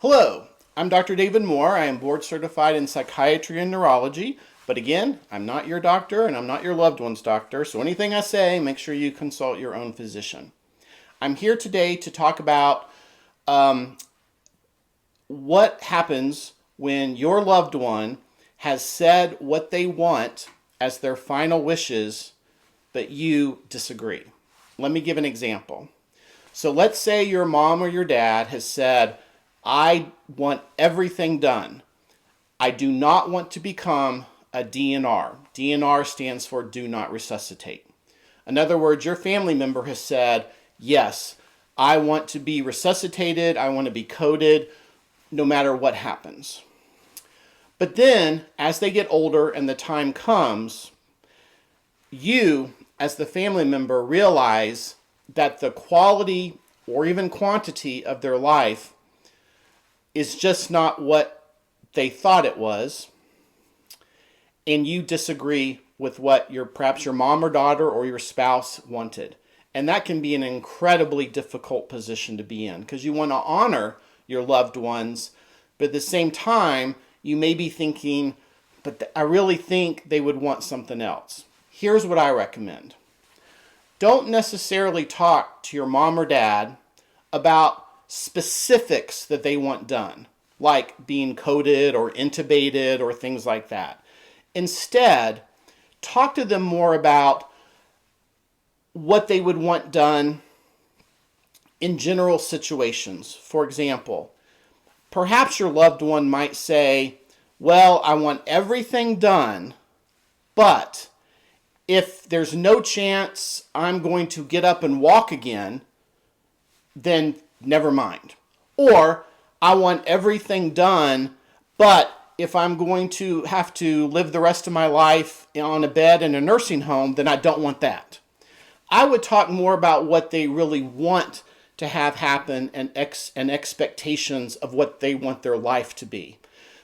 Hello, I'm Dr. David Moore. I am board certified in psychiatry and neurology, but again, I'm not your doctor and I'm not your loved one's doctor, so anything I say, make sure you consult your own physician. I'm here today to talk about what happens when your loved one has said what they want as their final wishes, but you disagree. Let me give an example. So let's say your mom or your dad has said, I want everything done. I do not want to become a DNR. DNR stands for do not resuscitate. In other words, your family member has said, yes, I want to be resuscitated, I want to be coded, no matter what happens. But then, as they get older and the time comes, you, as the family member, realize that the quality or even quantity of their life is just not what they thought it was, and you disagree with what perhaps your mom or daughter or your spouse wanted. And that can be an incredibly difficult position to be in because you want to honor your loved ones, but at the same time, you may be thinking, but I really think they would want something else. Here's what I recommend. Don't necessarily talk to your mom or dad about specifics that they want done, like being coded or intubated or things like that. Instead, talk to them more about what they would want done in general situations. For example, perhaps your loved one might say, well, I want everything done, but if there's no chance I'm going to get up and walk again, then never mind. Or I want everything done, but if I'm going to have to live the rest of my life on a bed in a nursing home, then I don't want that. I would talk more about what they really want to have happen and expectations of what they want their life to be.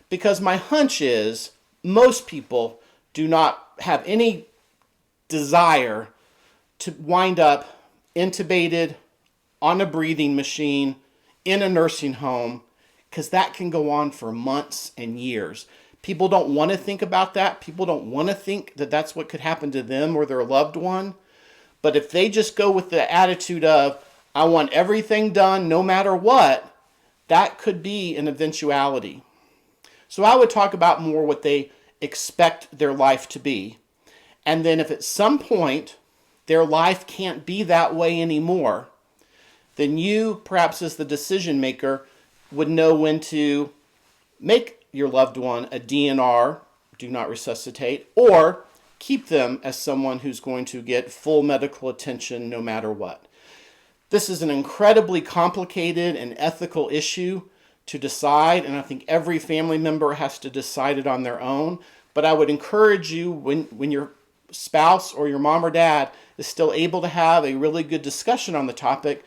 Because my hunch is most people do not have any desire to wind up intubated, on a breathing machine, in a nursing home, because that can go on for months and years. People don't want to think about that. People don't want to think that that's what could happen to them or their loved one. But if they just go with the attitude of, I want everything done no matter what, that could be an eventuality. So I would talk about more what they expect their life to be. And then if at some point their life can't be that way anymore, then you, perhaps as the decision maker, would know when to make your loved one a DNR, do not resuscitate, or keep them as someone who's going to get full medical attention no matter what. This is an incredibly complicated and ethical issue to decide, and I think every family member has to decide it on their own. But I would encourage you, when your spouse or your mom or dad is still able to have a really good discussion on the topic,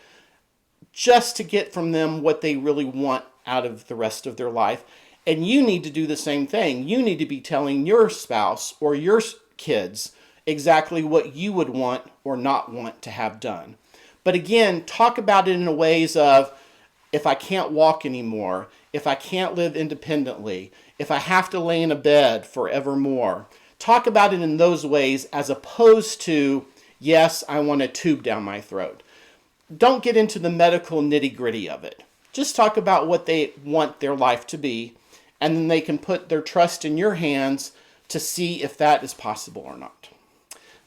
just to get from them what they really want out of the rest of their life. And you need to do the same thing. You need to be telling your spouse or your kids exactly what you would want or not want to have done. But again, talk about it in the ways of, if I can't walk anymore, if I can't live independently, if I have to lay in a bed forevermore. Talk about it in those ways as opposed to, yes, I want a tube down my throat. Don't get into the medical nitty-gritty of it. Just talk about what they want their life to be, and then they can put their trust in your hands to see if that is possible or not.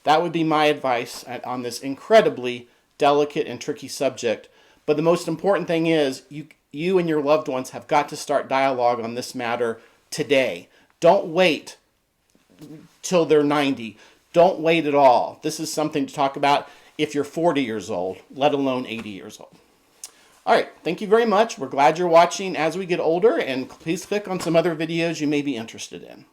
That would be my advice on this incredibly delicate and tricky subject. But the most important thing is you and your loved ones have got to start dialogue on this matter today. Don't wait till they're 90. Don't wait at all. This is something to talk about if you're 40 years old, let alone 80 years old. All right, thank you very much. We're glad you're watching as we get older, and please click on some other videos you may be interested in.